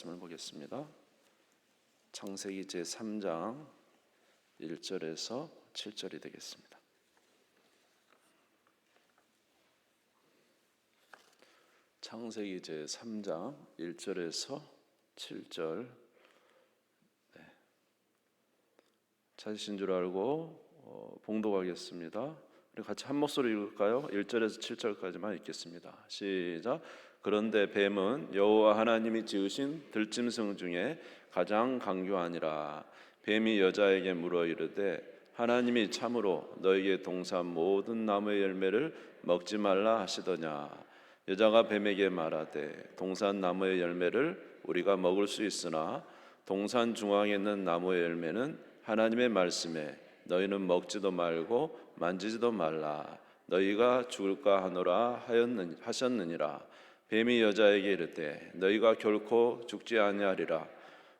말씀을 보겠습니다. 창세기 제3장 1절에서 7절이 되겠습니다. 창세기 제3장 1절에서 7절. 찾으신 줄 알고 봉독하겠습니다. 우리 같이 한 목소리 읽을까요? 1절에서 7절까지만 읽겠습니다. 시작. 그런데 뱀은 여호와 하나님이 지으신 들짐승 중에 가장 강교하니라. 뱀이 여자에게 물어 이르되 하나님이 참으로 너에게 동산 모든 나무의 열매를 먹지 말라 하시더냐. 여자가 뱀에게 말하되 동산 나무의 열매를 우리가 먹을 수 있으나 동산 중앙에 있는 나무의 열매는 하나님의 말씀에 너희는 먹지도 말고 만지지도 말라. 너희가 죽을까 하노라 하셨느니라. 뱀이 여자에게 이르되 너희가 결코 죽지 아니하리라.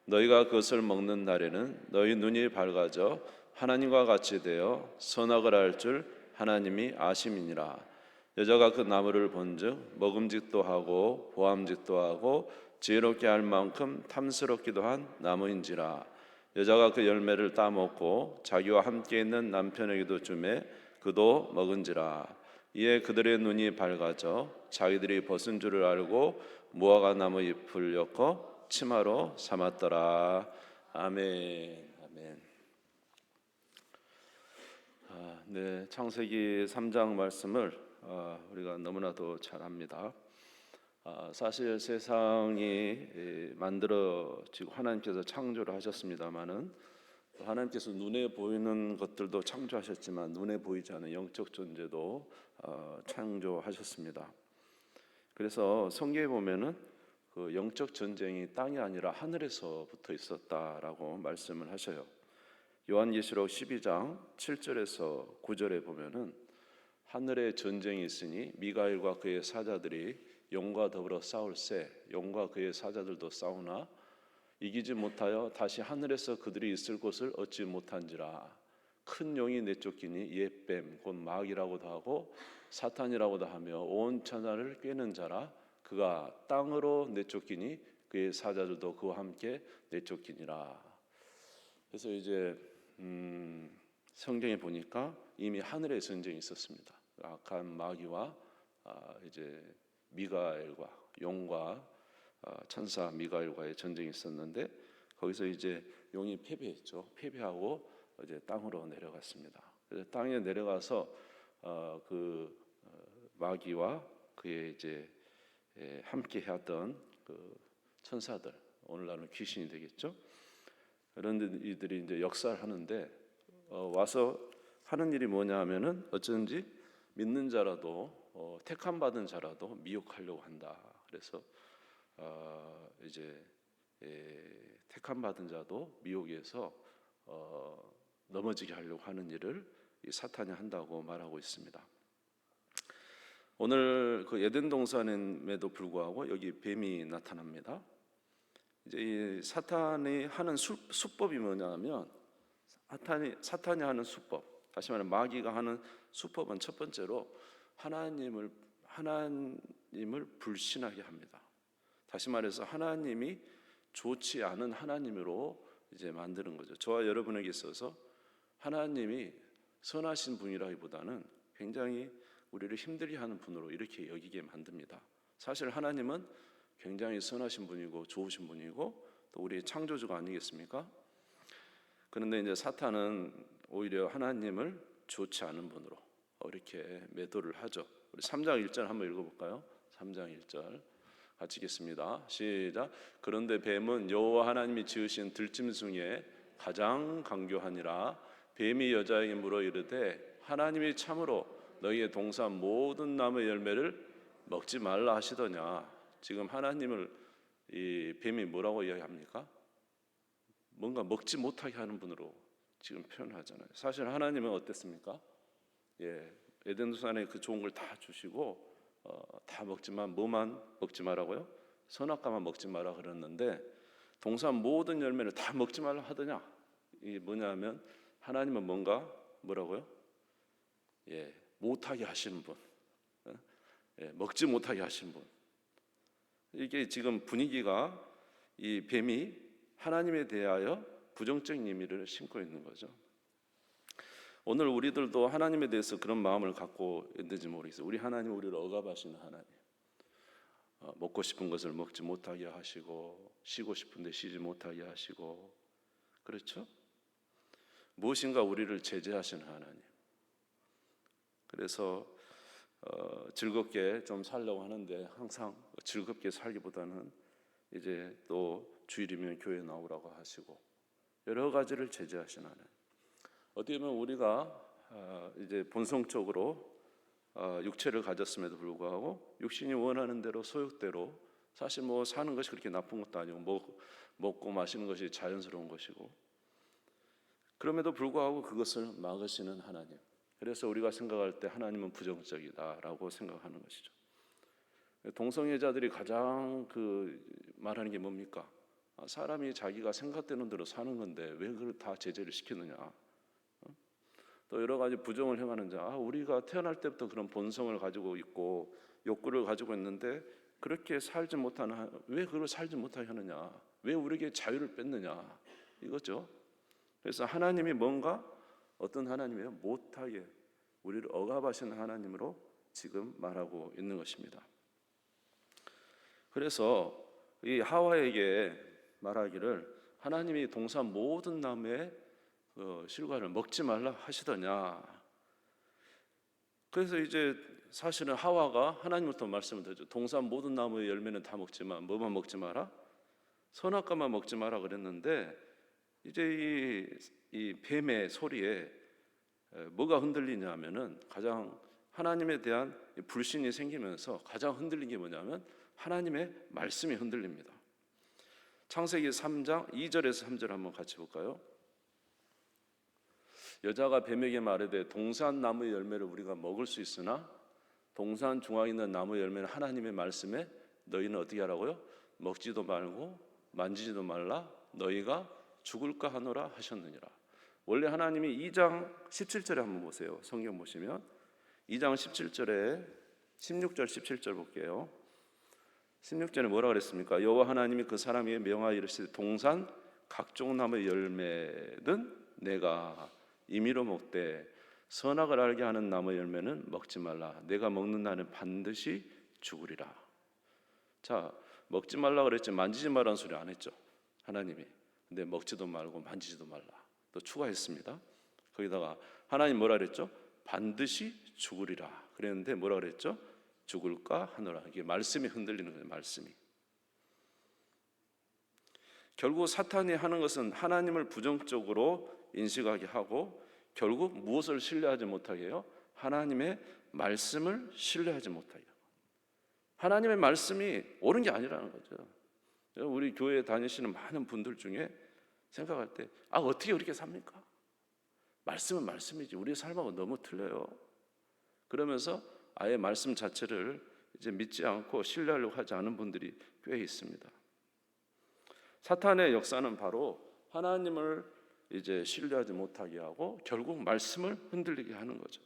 너희가 그것을 먹는 날에는 너희 눈이 밝아져 하나님과 같이 되어 선악을 알 줄 하나님이 아심이니라. 여자가 그 나무를 본즉 먹음직도 하고 보암직도 하고 지혜롭게 할 만큼 탐스럽기도 한 나무인지라. 여자가 그 열매를 따먹고 자기와 함께 있는 남편에게도 주매 그도 먹은지라. 이에 그들의 눈이 밝아져 자기들이 벗은 줄을 알고 무화과 나무 잎을 엮어 치마로 삼았더라. 아멘. 아멘. 네, 창세기 3장 말씀을 우리가 너무나도 잘 압니다. 사실 세상이 만들어지고 하나님께서 창조를 하셨습니다마는 하나님께서 눈에 보이는 것들도 창조하셨지만 눈에 보이지 않는 영적 존재도 창조하셨습니다. 그래서 성경에 보면은 그 영적 전쟁이 땅이 아니라 하늘에서 붙어 있었다라고 말씀을 하셔요. 요한계시록 12장 7절에서 9절에 보면은 하늘에 전쟁이 있으니 미가엘과 그의 사자들이 용과 더불어 싸울세 용과 그의 사자들도 싸우나 이기지 못하여 다시 하늘에서 그들이 있을 곳을 얻지 못한지라. 큰 용이 내쫓기니 옛뱀 곧 마귀라고도 하고 사탄이라고도 하며 온 천하를 꿰는 자라. 그가 땅으로 내쫓기니 그의 사자들도 그와 함께 내쫓기니라. 그래서 이제 성경에 보니까 이미 하늘에 전쟁이 있었습니다. 악한 마귀와 이제 미가엘과 용과 천사 미가엘과의 전쟁이 있었는데 거기서 이제 용이 패배했죠. 패배하고 이제 땅으로 내려갔습니다. 그래서 땅에 내려가서 그 마귀와 그의 이제 함께 했던 그 천사들, 오늘날은 귀신이 되겠죠. 그런 이들이 이제 역사를 하는데 와서 하는 일이 뭐냐 하면은 어쩐지 믿는 자라도 택함 받은 자라도 미혹하려고 한다. 그래서 이제 택함 받은 자도 미혹에서 넘어지게 하려고 하는 일을 이 사탄이 한다고 말하고 있습니다. 오늘 그 에덴 동산임에도 불구하고 여기 뱀이 나타납니다. 이제 이 사탄이 하는 수법이 뭐냐면 사탄이 하는 수법, 다시 말하면 마귀가 하는 수법은 첫 번째로 하나님을 불신하게 합니다. 다시 말해서 하나님이 좋지 않은 하나님으로 이제 만드는 거죠. 저와 여러분에게 있어서 하나님이 선하신 분이라기보다는 굉장히 우리를 힘들게 하는 분으로 이렇게 여기게 만듭니다. 사실 하나님은 굉장히 선하신 분이고 좋으신 분이고 또 우리의 창조주가 아니겠습니까? 그런데 이제 사탄은 오히려 하나님을 좋지 않은 분으로 이렇게 매도를 하죠. 우리 3장 1절 한번 읽어볼까요? 3장 1절 같이 읽겠습니다. 시작. 그런데 뱀은 여호와 하나님이 지으신 들짐승 중에 가장 강교하니라. 뱀이 여자에게 물어 이르되 하나님이 참으로 너희의 동산 모든 나무의 열매를 먹지 말라 하시더냐. 지금 하나님을 이 뱀이 뭐라고 이야기합니까? 뭔가 먹지 못하게 하는 분으로 지금 표현하잖아요. 사실 하나님은 어땠습니까? 에덴 동산에 그 좋은 걸 다 주시고 다 먹지만 뭐만 먹지 말라고요? 선악과만 먹지 마라 그랬는데 동산 모든 열매를 다 먹지 말라 하더냐? 이게 뭐냐면 하나님은 뭐라고요? 못하게 하시는 분, 먹지 못하게 하시는 분. 이게 지금 분위기가 이 뱀이 하나님에 대하여 부정적인 의미를 심고 있는 거죠. 오늘 우리들도 하나님에 대해서 그런 마음을 갖고 있는지 모르겠어요. 우리 하나님 우리를 억압하시는 하나님. 먹고 싶은 것을 먹지 못하게 하시고 쉬고 싶은데 쉬지 못하게 하시고, 그렇죠? 무엇인가 우리를 제재하시는 하나님. 그래서 즐겁게 좀 살려고 하는데 항상 즐겁게 살기보다는 이제 또 주일이면 교회 나오라고 하시고 여러 가지를 제재하시는 하나님. 어떻게 보면 우리가 이제 본성적으로 육체를 가졌음에도 불구하고 육신이 원하는 대로 소욕대로, 사실 뭐 사는 것이 그렇게 나쁜 것도 아니고 먹고 마시는 것이 자연스러운 것이고, 그럼에도 불구하고 그것을 막으시는 하나님. 그래서 우리가 생각할 때 하나님은 부정적이다라고 생각하는 것이죠. 동성애자들이 가장 말하는 게 뭡니까? 사람이 자기가 생각되는 대로 사는 건데 왜 그걸 다 제재를 시키느냐. 또 여러 가지 부정을 행하는 자, 우리가 태어날 때부터 그런 본성을 가지고 있고 욕구를 가지고 있는데 그렇게 살지 못하는, 왜 그걸 살지 못하게 하느냐, 왜 우리에게 자유를 뺐느냐, 이거죠. 그래서 하나님이 뭔가 어떤 하나님이에요? 못하게 우리를 억압하시는 하나님으로 지금 말하고 있는 것입니다. 그래서 이 하와에게 말하기를 하나님이 동산 모든 나무의 실과를 먹지 말라 하시더냐. 그래서 이제 사실은 하와가 하나님부터 말씀을 드렸죠. 동산 모든 나무의 열매는 다 먹지만 뭐만 먹지 마라? 선악과만 먹지 마라 그랬는데, 이제 이 뱀의 소리에 뭐가 흔들리냐 하면은 가장 하나님에 대한 불신이 생기면서 가장 흔들린 게 뭐냐면 하나님의 말씀이 흔들립니다. 창세기 3장 2절에서 3절 한번 같이 볼까요? 여자가 뱀에게 말하되 동산 나무의 열매를 우리가 먹을 수 있으나 동산 중앙에 있는 나무의 열매는 하나님의 말씀에 너희는 어떻게 하라고요? 먹지도 말고 만지지도 말라, 너희가 죽을까 하노라 하셨느니라. 원래 하나님이 2장 17절에 한번 보세요. 성경 보시면 2장 17절에 16절 17절 볼게요. 16절에 뭐라 그랬습니까? 여호와 하나님이 그 사람에게 명하여 이르시되 동산 각종 나무의 열매는 내가 임의로 먹되 선악을 알게 하는 나무의 열매는 먹지 말라. 내가 먹는 날은 반드시 죽으리라. 자, 먹지 말라 그랬지 만지지 말라는 소리 안 했죠, 하나님이. 근데 먹지도 말고 만지지도 말라 또 추가했습니다. 거기다가 하나님 뭐라 그랬죠? 반드시 죽으리라 그랬는데 뭐라 그랬죠? 죽을까 하노라. 이게 말씀이 흔들리는 거예요. 말씀이. 결국 사탄이 하는 것은 하나님을 부정적으로 인식하게 하고 결국 무엇을 신뢰하지 못하게 해요? 하나님의 말씀을 신뢰하지 못하게 해요. 하나님의 말씀이 옳은 게 아니라는 거죠. 우리 교회에 다니시는 많은 분들 중에 생각할 때 어떻게 그렇게 삽니까? 말씀은 말씀이지 우리의 삶하고 너무 틀려요. 그러면서 아예 말씀 자체를 이제 믿지 않고 신뢰하려고 하지 않은 분들이 꽤 있습니다. 사탄의 역사는 바로 하나님을 이제 신뢰하지 못하게 하고 결국 말씀을 흔들리게 하는 거죠.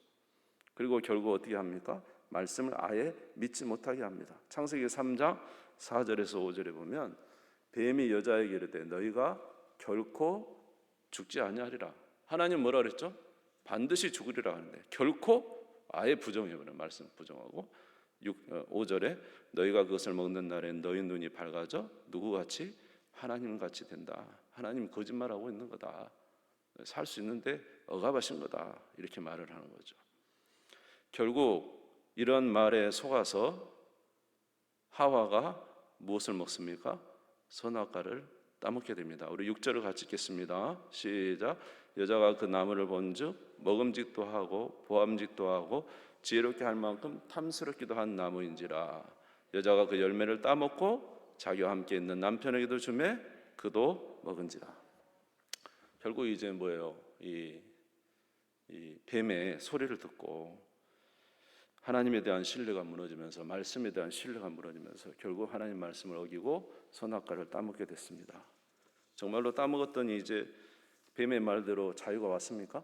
그리고 결국 어떻게 합니까? 말씀을 아예 믿지 못하게 합니다. 창세기 3장 4절에서 5절에 보면 뱀이 여자에게 이르되 너희가 결코 죽지 아니하리라. 하나님 뭐라 그랬죠? 반드시 죽으리라 하는데 결코 아예 부정해버려요. 말씀 부정하고 5절에 너희가 그것을 먹는 날에 너희 눈이 밝아져 누구같이? 하나님같이 된다. 하나님 거짓말하고 있는 거다. 살 수 있는데 억압하신 거다. 이렇게 말을 하는 거죠. 결국 이런 말에 속아서 하와가 무엇을 먹습니까? 선악과를 따먹게 됩니다. 우리 6절을 같이 읽겠습니다. 시작. 여자가 그 나무를 본즉 먹음직도 하고 보암직도 하고 지혜롭게 할 만큼 탐스럽기도 한 나무인지라. 여자가 그 열매를 따먹고 자기와 함께 있는 남편에게도 주매 그도 먹은지라. 결국 이제 뭐예요? 이 뱀의 소리를 듣고 하나님에 대한 신뢰가 무너지면서 말씀에 대한 신뢰가 무너지면서 결국 하나님 말씀을 어기고 선악과를 따먹게 됐습니다. 정말로 따먹었더니 이제 뱀의 말대로 자유가 왔습니까?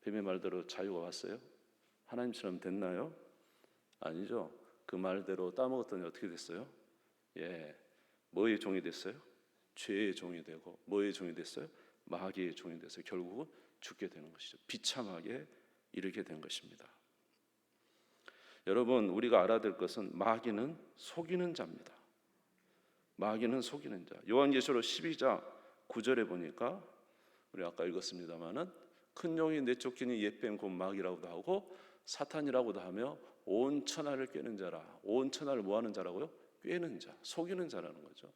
뱀의 말대로 자유가 왔어요? 하나님처럼 됐나요? 아니죠. 그 말대로 따먹었더니 어떻게 됐어요? 뭐의 종이 됐어요? 죄의 종이 되고 뭐의 종이 됐어요? 마귀의 종이 돼서 결국은 죽게 되는 것이죠. 비참하게 이르게 된 것입니다. 여러분, 우리가 알아야 될 것은 마귀는 속이는 자입니다. 마귀는 속이는 자. 요한계시록 12장 9절에 보니까 우리 아까 읽었습니다마는 큰 용이 내쫓기니 옛뱀 곧 마귀라고도 하고 사탄이라고도 하며 온 천하를 꿰는 자라. 온 천하를 뭐 하는 자라고요? 꿰는 자, 속이는 자라는 거죠.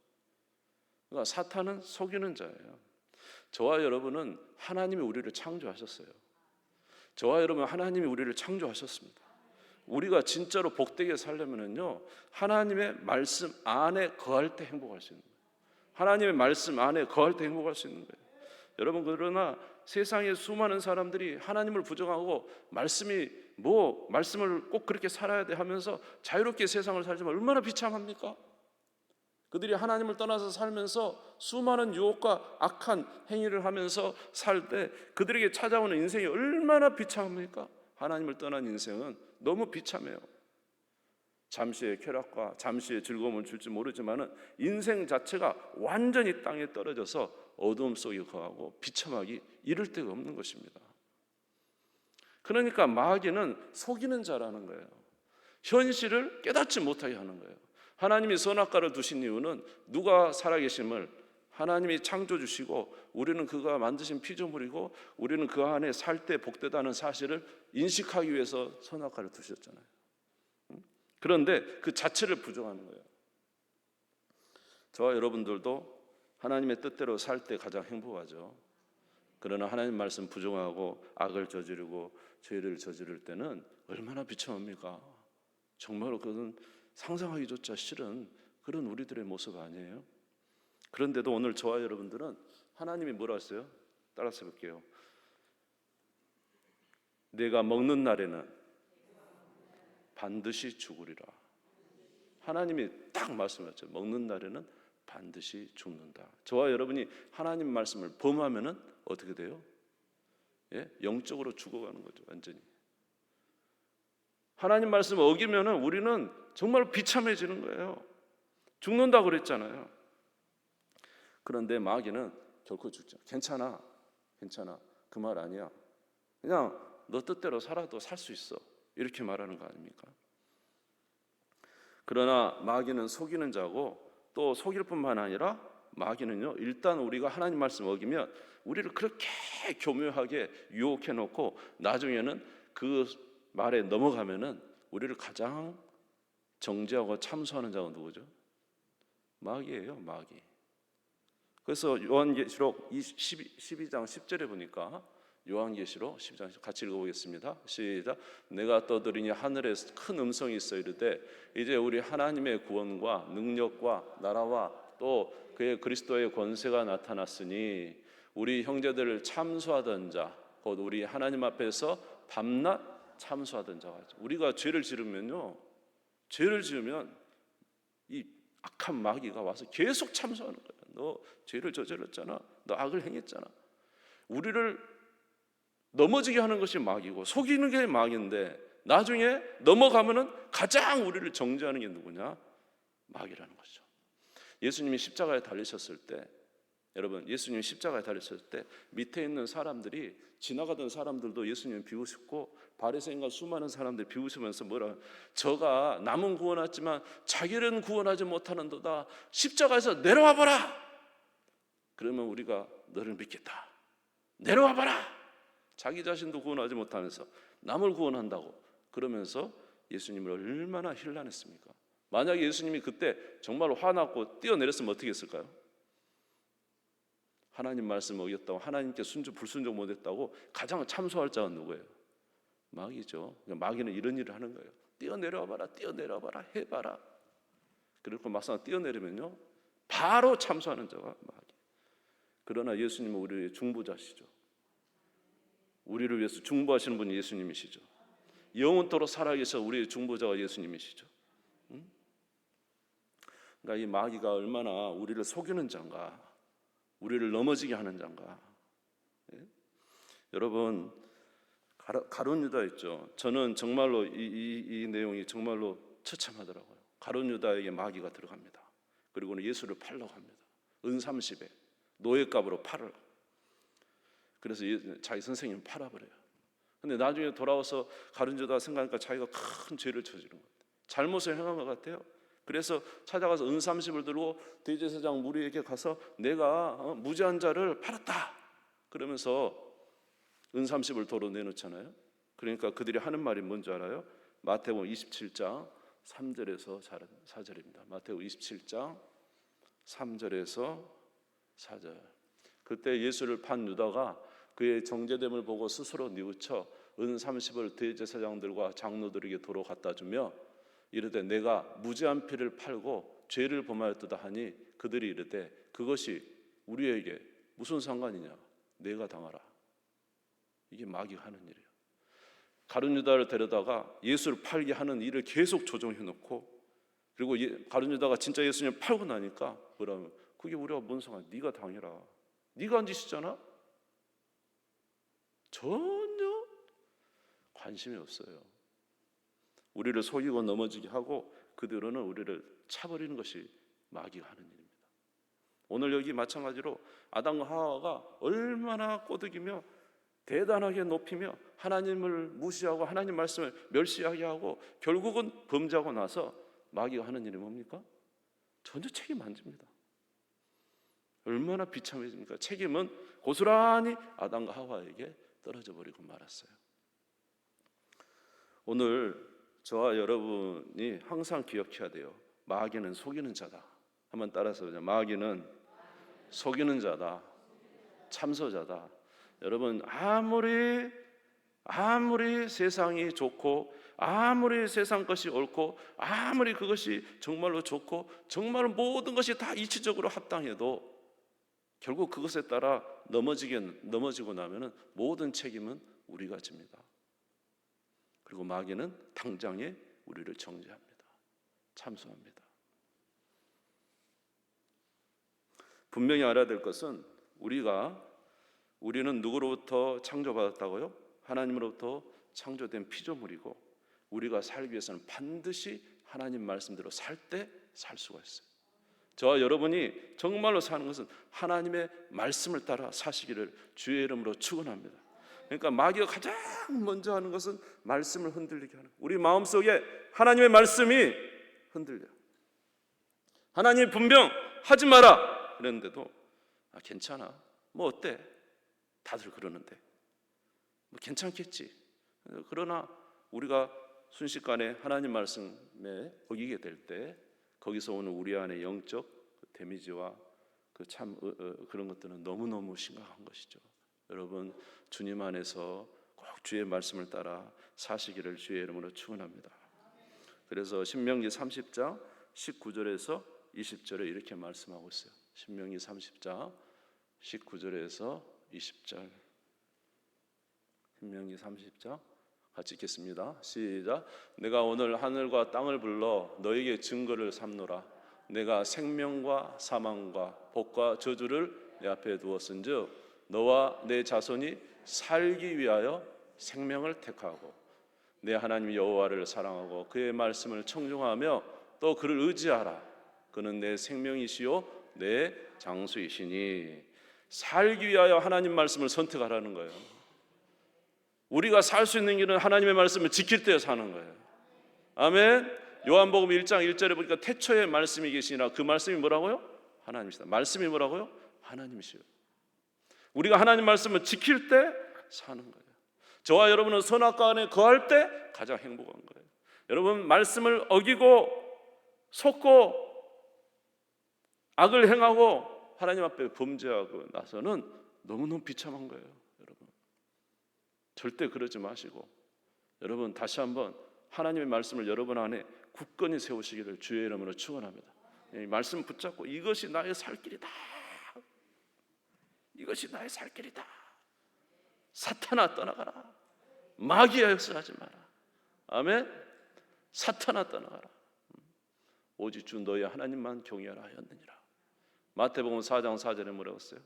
그러니까 사탄은 속이는 자예요. 저와 여러분은 하나님이 우리를 창조하셨어요. 저와 여러분 하나님이 우리를 창조하셨습니다. 우리가 진짜로 복되게 살려면요, 하나님의 말씀 안에 거할 때 행복할 수 있는 거예요. 하나님의 말씀 안에 거할 때 행복할 수 있는 거예요. 여러분, 그러나 세상에 수많은 사람들이 하나님을 부정하고 말씀을 꼭 그렇게 살아야 돼 하면서 자유롭게 세상을 살지만 얼마나 비참합니까? 그들이 하나님을 떠나서 살면서 수많은 유혹과 악한 행위를 하면서 살 때 그들에게 찾아오는 인생이 얼마나 비참합니까? 하나님을 떠난 인생은 너무 비참해요. 잠시의 쾌락과 잠시의 즐거움을 줄지 모르지만 인생 자체가 완전히 땅에 떨어져서 어두움 속에 거하고 비참하기 이를 데가 없는 것입니다. 그러니까 마귀는 속이는 자라는 거예요. 현실을 깨닫지 못하게 하는 거예요. 하나님이 선악과를 두신 이유는 누가 살아계심을 하나님이 창조 주시고 우리는 그가 만드신 피조물이고 우리는 그 안에 살 때 복되다는 사실을 인식하기 위해서 선악과를 두셨잖아요. 그런데 그 자체를 부정하는 거예요. 저와 여러분들도 하나님의 뜻대로 살 때 가장 행복하죠. 그러나 하나님 말씀 부정하고 악을 저지르고 죄를 저지를 때는 얼마나 비참합니까? 정말로 그건 상상하기조차 싫은 그런 우리들의 모습 아니에요? 그런데도 오늘 저와 여러분들은 하나님이 뭐라 했어요? 따라서 볼게요. 내가 먹는 날에는 반드시 죽으리라. 하나님이 딱 말씀하셨죠. 먹는 날에는 반드시 죽는다. 저와 여러분이 하나님 말씀을 범하면은 어떻게 돼요? 예? 영적으로 죽어가는 거죠. 완전히. 하나님 말씀을 어기면은 우리는 정말 비참해지는 거예요. 죽는다고 그랬잖아요. 그런데 마귀는 결코 죽지 않아. 괜찮아. 그 말 아니야. 그냥 너 뜻대로 살아도 살 수 있어. 이렇게 말하는 거 아닙니까? 그러나 마귀는 속이는 자고 또 속일 뿐만 아니라 마귀는요, 일단 우리가 하나님 말씀 어기면 우리를 그렇게 교묘하게 유혹해 놓고 나중에는 그 말에 넘어가면은 우리를 가장 정죄하고 참소하는 자가 누구죠? 마귀예요, 마귀. 그래서 요한계시록 12장 10절에 보니까 요한계시록 12장 같이 읽어보겠습니다. 시작. 내가 떠들으니 하늘에 큰 음성이 있어 이르되 이제 우리 하나님의 구원과 능력과 나라와 또 그의 그리스도의 권세가 나타났으니 우리 형제들을 참소하던 자 곧 우리 하나님 앞에서 밤낮 참소하던 자가 우리가 죄를 지으면 이 악한 마귀가 와서 계속 참소하는 거야. 너 죄를 저질렀잖아. 너 악을 행했잖아. 우리를 넘어지게 하는 것이 마귀고 속이는 게 마귀인데 나중에 넘어가면은 가장 우리를 정죄하는 게 누구냐? 마귀라는 거죠. 예수님이 십자가에 달리셨을 때, 여러분, 예수님이 십자가에 달리셨을 때 밑에 있는 사람들이 지나가던 사람들도 예수님을 비웃었고 바리새인과 수많은 사람들이 비웃으면서 뭐라, 저가 남은 구원하지만 자기는 구원하지 못하는도다. 십자가에서 내려와 봐라. 그러면 우리가 너를 믿겠다. 내려와 봐라. 자기 자신도 구원하지 못하면서 남을 구원한다고 그러면서 예수님을 얼마나 힐난했습니까? 만약에 예수님이 그때 정말 화났고 뛰어내렸으면 어떻게 했을까요? 하나님 말씀 어겼다고 하나님께 불순종 못했다고 가장 참소할 자가 누구예요? 마귀죠. 마귀는 이런 일을 하는 거예요. 뛰어내려와봐라, 뛰어내려와봐라, 해봐라. 그리고 막상 뛰어내리면요 바로 참소하는 자가 마귀. 그러나 예수님은 우리의 중보자시죠. 우리를 위해서 중보하시는 분이 예수님이시죠. 영원토록 살아계셔 우리의 중보자가 예수님이시죠. 그러니까 이 마귀가 얼마나 우리를 속이는 자인가, 우리를 넘어지게 하는 자인가. 예? 여러분, 가룟 유다 있죠. 저는 정말로 이 내용이 정말로 처참하더라고요. 가룟 유다에게 마귀가 들어갑니다. 그리고는 예수를 팔려고 합니다. 은 30에 노예값으로 팔으라고. 그래서 자기 선생님을 팔아버려요. 근데 나중에 돌아와서 가룟유다가 생각하니까 자기가 큰 죄를 저지른 것 같아요. 잘못을 행한 것 같아요. 그래서 찾아가서 은 30을 들고 대제사장 무리에게 가서 내가 무죄한 자를 팔았다 그러면서 은 30을 도로 내놓잖아요. 그러니까 그들이 하는 말이 뭔지 알아요? 마태복음 27장 3절에서 4절입니다. 마태복음 27장 3절에서 4절. 그때 예수를 판 유다가 그의 정죄됨을 보고 스스로 뉘우쳐 은 30을 대제사장들과 장로들에게 도로 갖다 주며 이르되 내가 무죄한 피를 팔고 죄를 범하였도다 하니 그들이 이르되 그것이 우리에게 무슨 상관이냐, 내가 당하라. 이게 마귀가 하는 일이에요. 가룟유다를 데려다가 예수를 팔게 하는 일을 계속 조종해 놓고, 그리고 가룟유다가 진짜 예수님을 팔고 나니까 뭐라면 그게 우리가 뭔 상관, 네가 당해라, 네가 한 짓이잖아. 전혀 관심이 없어요. 우리를 속이고 넘어지게 하고 그대로는 우리를 차버리는 것이 마귀가 하는 일입니다. 오늘 여기 마찬가지로 아담과 하와가 얼마나 꼬드기며 대단하게 높이며 하나님을 무시하고 하나님 말씀을 멸시하게 하고 결국은 범죄하고 나서 마귀가 하는 일이 뭡니까? 전혀 책임 안 집니다. 얼마나 비참해집니까? 책임은 고스란히 아담과 하와에게 떨어져 버리고 말았어요. 오늘 저와 여러분이 항상 기억해야 돼요. 마귀는 속이는 자다. 한번 따라서 보자. 마귀는 속이는 자다. 참소자다. 여러분 아무리 세상이 좋고 아무리 세상 것이 옳고 아무리 그것이 정말로 좋고 정말 모든 것이 다 이치적으로 합당해도 결국 그것에 따라 넘어지고 나면은 모든 책임은 우리가 집니다. 그리고 마귀는 당장에 우리를 정죄합니다. 참소합니다. 분명히 알아야 될 것은 우리는 누구로부터 창조받았다고요? 하나님으로부터 창조된 피조물이고 우리가 살기 위해서는 반드시 하나님 말씀대로 살 때 살 수가 있어요. 저와 여러분이 정말로 사는 것은 하나님의 말씀을 따라 사시기를 주의 이름으로 축원합니다. 그러니까 마귀가 가장 먼저 하는 것은 말씀을 흔들리게 하는 거예요. 우리 마음속에 하나님의 말씀이 흔들려요. 하나님 분명 하지 마라 그랬는데도 괜찮아, 뭐 어때, 다들 그러는데 뭐 괜찮겠지. 그러나 우리가 순식간에 하나님 말씀에 어기게 될 때 거기서 오는 우리 안의 영적 데미지와 그런 것들은 너무너무 심각한 것이죠. 여러분 주님 안에서 꼭 주의 말씀을 따라 사시기를 주의 이름으로 축원합니다. 그래서 신명기 30장 19절에서 20절에 이렇게 말씀하고 있어요. 신명기 30장 19절에서 20절. 신명기 30장 같이 읽겠습니다. 시작. 내가 오늘 하늘과 땅을 불러 너에게 증거를 삼노라. 내가 생명과 사망과 복과 저주를 내 앞에 두었은즉 너와 내 자손이 살기 위하여 생명을 택하고 내 하나님 여호와를 사랑하고 그의 말씀을 청종하며 또 그를 의지하라. 그는 내 생명이시요 내 장수이시니. 살기 위하여 하나님 말씀을 선택하라는 거예요. 우리가 살 수 있는 길은 하나님의 말씀을 지킬 때 사는 거예요. 아멘. 요한복음 1장 1절에 보니까 태초에 말씀이 계시니라. 그 말씀이 뭐라고요? 하나님이시다. 말씀이 뭐라고요? 하나님이시요. 우리가 하나님 말씀을 지킬 때 사는 거예요. 저와 여러분은 선악과 안에 거할 때 가장 행복한 거예요. 여러분 말씀을 어기고 속고 악을 행하고 하나님 앞에 범죄하고 나서는 너무너무 비참한 거예요. 여러분 절대 그러지 마시고 여러분 다시 한번 하나님의 말씀을 여러분 안에 굳건히 세우시기를 주의 이름으로 축원합니다. 이 말씀 붙잡고 이것이 나의 살 길이다. 이것이 나의 살 길이다. 사탄아 떠나가라. 마귀야 역사하지 마라. 아멘. 사탄아 떠나가라. 오직 주 너희 하나님만 경외하라 하였느니라. 마태복음 4장 4절에 뭐라고 했어요?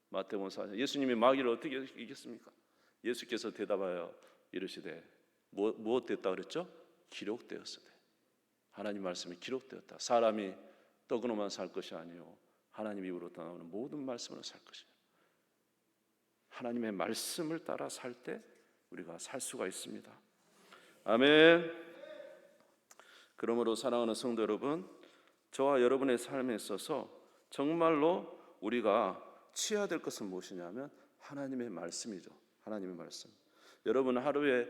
마태복음 4장. 예수님이 마귀를 어떻게 이겼습니까? 예수께서 대답하여 이르시되 무엇 됐다 그랬죠? 기록되었으되. 하나님 말씀이 기록되었다. 사람이 떡으로만 살 것이 아니요 하나님 입으로부터 나오는 모든 말씀으로 살 것이요. 하나님의 말씀을 따라 살 때 우리가 살 수가 있습니다. 아멘. 그러므로 사랑하는 성도 여러분, 저와 여러분의 삶에 있어서 정말로 우리가 취해야 될 것은 무엇이냐면 하나님의 말씀이죠. 하나님의 말씀. 여러분 하루에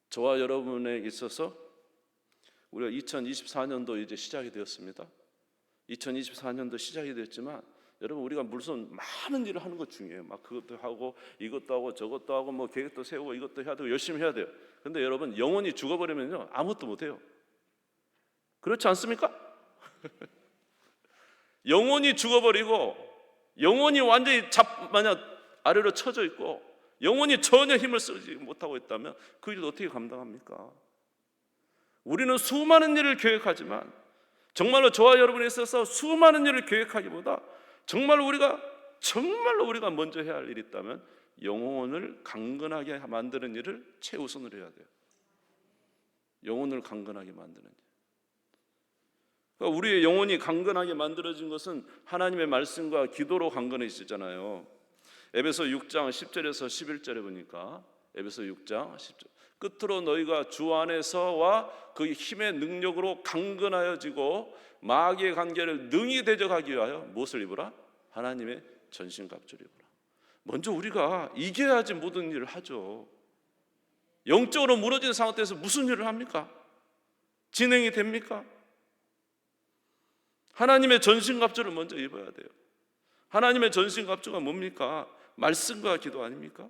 저와 여러분에 있어서 우리가 2024년도 이제 시작이 되었습니다. 2024년도 시작이 됐지만 여러분 우리가 무슨 많은 일을 하는 것 중요해요. 막 그것도 하고 이것도 하고 저것도 하고 뭐 계획도 세우고 이것도 해야 되고 열심히 해야 돼요. 근데 여러분 영혼이 죽어버리면요 아무것도 못해요. 그렇지 않습니까? 영혼이 죽어버리고 영혼이 완전히 만약 아래로 처져 있고 영혼이 전혀 힘을 쓰지 못하고 있다면 그 일을 어떻게 감당합니까? 우리는 수많은 일을 계획하지만 정말로 저와 여러분에 있어서 수많은 일을 계획하기보다 정말로 우리가 먼저 해야 할 일이 있다면 영혼을 강건하게 만드는 일을 최우선으로 해야 돼요. 영혼을 강건하게 만드는 일. 그러니까 우리의 영혼이 강건하게 만들어진 것은 하나님의 말씀과 기도로 강건해지잖아요. 에베소 6장 10절에서 11절에 보니까 에베소 6장 10절 끝으로 너희가 주 안에서와 그 힘의 능력으로 강건하여지고 마귀의 관계를 능히 대적하기 위하여 무엇을 입으라? 하나님의 전신갑주를 입으라. 먼저 우리가 이겨야지 모든 일을 하죠. 영적으로 무너진 상태에서 무슨 일을 합니까? 진행이 됩니까? 하나님의 전신갑주를 먼저 입어야 돼요. 하나님의 전신갑주가 뭡니까? 말씀과 기도 아닙니까?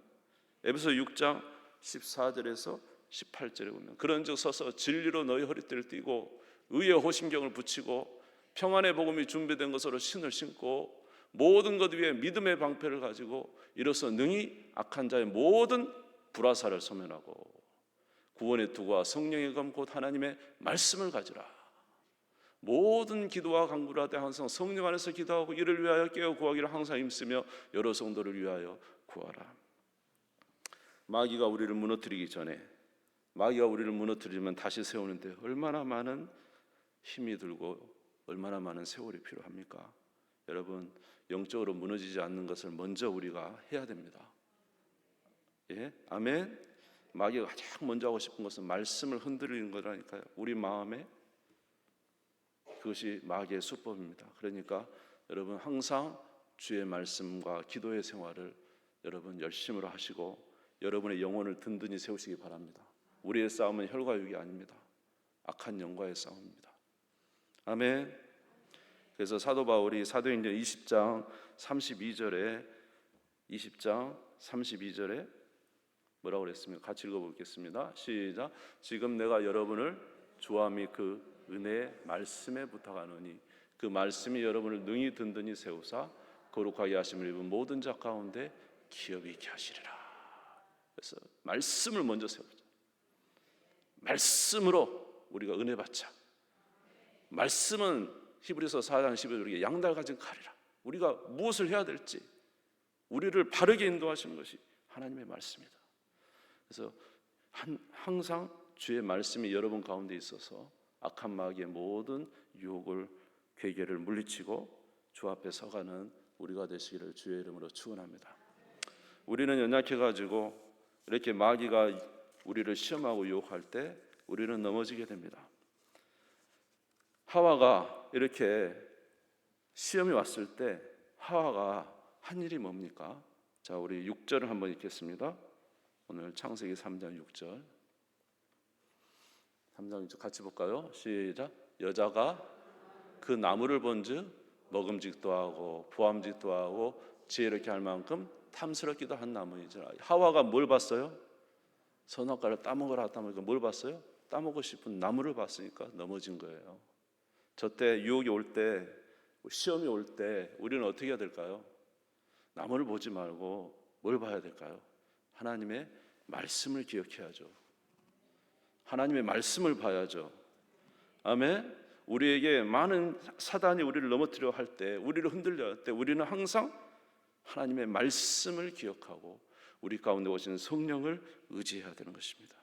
에베소 6장 14절에서 18절에 보면 그런즉 서서 진리로 너희 허리띠를 띠고 의의 호심경을 붙이고 평안의 복음이 준비된 것으로 신을 신고 모든 것 위에 믿음의 방패를 가지고 이로써 능히 악한 자의 모든 불화살을 소멸하고 구원의 투구와 성령의 검 곧 하나님의 말씀을 가지라. 모든 기도와 간구를 하되 항상 성령 안에서 기도하고 이를 위하여 깨어 구하기를 항상 힘쓰며 여러 성도를 위하여 구하라. 마귀가 우리를 무너뜨리기 전에 마귀가 우리를 무너뜨리면 다시 세우는데 얼마나 많은 힘이 들고 얼마나 많은 세월이 필요합니까? 여러분 영적으로 무너지지 않는 것을 먼저 우리가 해야 됩니다. 예? 아멘. 마귀가 가장 먼저 하고 싶은 것은 말씀을 흔들리는 거라니까요. 우리 마음에 그것이 마귀의 수법입니다. 그러니까 여러분 항상 주의 말씀과 기도의 생활을 여러분 열심으로 하시고 여러분의 영혼을 든든히 세우시기 바랍니다. 우리의 싸움은 혈과 육이 아닙니다. 악한 영과의 싸움입니다. 아멘. 그래서 사도 바울이 사도행전 20장 32절에 뭐라고 그랬습니까? 같이 읽어보겠습니다. 시작. 지금 내가 여러분을 주와 및 그 은혜의 말씀에 부탁하노니 그 말씀이 여러분을 능히 든든히 세우사 거룩하게 하심을 입은 모든 자 가운데 기업이 있게 하시리라. 그래서 말씀을 먼저 세우자. 말씀으로 우리가 은혜 받자. 말씀은 히브리서 4장 12절에 양달 가진 칼이라. 우리가 무엇을 해야 될지 우리를 바르게 인도하시는 것이 하나님의 말씀이다. 그래서 항상 주의 말씀이 여러분 가운데 있어서 악한 마귀의 모든 유혹을 괴계를 물리치고 주 앞에 서가는 우리가 되시기를 주의 이름으로 축원합니다. 우리는 연약해가지고 이렇게 마귀가 우리를 시험하고 유혹할 때 우리는 넘어지게 됩니다. 하와가 이렇게 시험이 왔을 때 하와가 한 일이 뭡니까? 자, 우리 6절을 한번 읽겠습니다. 오늘 창세기 3장 6절 3장 6절 같이 볼까요? 시작. 여자가 그 나무를 본즉 먹음직도 하고 부함직도 하고 지혜롭게 할 만큼 탐스럽기도 한 나무이지라. 하와가 뭘 봤어요? 선악과를 따먹으라 따먹으니까 뭘 봤어요? 따먹고 싶은 나무를 봤으니까 넘어진 거예요. 저때 유혹이 올 때, 시험이 올 때 우리는 어떻게 해야 될까요? 나무를 보지 말고 뭘 봐야 될까요? 하나님의 말씀을 기억해야죠. 하나님의 말씀을 봐야죠. 아멘. 우리에게 많은 사단이 우리를 넘어뜨려 할 때, 우리를 흔들려 할 때 우리는 항상 하나님의 말씀을 기억하고 우리 가운데 오시는 성령을 의지해야 되는 것입니다.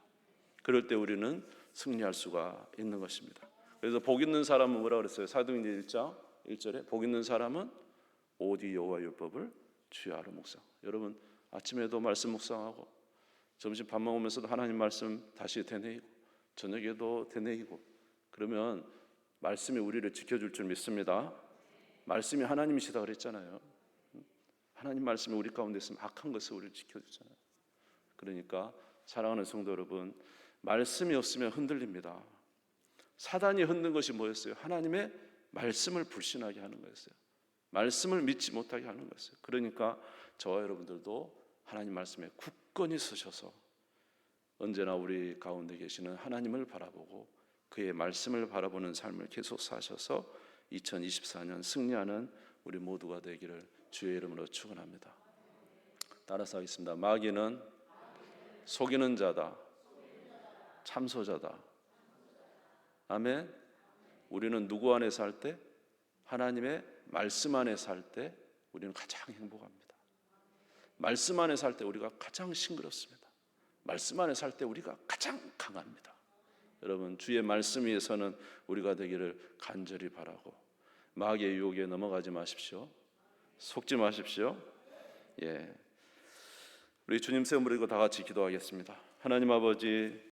그럴 때 우리는 승리할 수가 있는 것입니다. 그래서 복 있는 사람은 뭐라 그랬어요? 사도행전 1장 1절에 복 있는 사람은 오직 여호와 율법을 주야로 묵상. 여러분 아침에도 말씀 묵상하고 점심 밥 먹으면서도 하나님 말씀 다시 되뇌이고 저녁에도 되뇌이고 그러면 말씀이 우리를 지켜줄 줄 믿습니다. 말씀이 하나님이시다 그랬잖아요. 하나님 말씀이 우리 가운데 있으면 악한 것을 우리를 지켜주잖아요. 그러니까 사랑하는 성도 여러분, 말씀이 없으면 흔들립니다. 사단이 흔든 것이 뭐였어요? 하나님의 말씀을 불신하게 하는 거였어요. 말씀을 믿지 못하게 하는 거였어요. 그러니까 저와 여러분들도 하나님 말씀에 굳건히 서셔서 언제나 우리 가운데 계시는 하나님을 바라보고 그의 말씀을 바라보는 삶을 계속 사셔서 2024년 승리하는 우리 모두가 되기를 주의 이름으로 축원합니다. 따라서 하겠습니다. 마귀는 속이는 자다, 참소자다. 아멘. 우리는 누구 안에 살 때? 하나님의 말씀 안에 살 때 우리는 가장 행복합니다. 말씀 안에 살 때 우리가 가장 싱그럽습니다. 말씀 안에 살 때 우리가 가장 강합니다. 여러분 주의 말씀 위에서는 우리가 되기를 간절히 바라고 마귀의 유혹에 넘어가지 마십시오. 속지 마십시오. 예, 우리 주님 세움 부리고 다 같이 기도하겠습니다. 하나님 아버지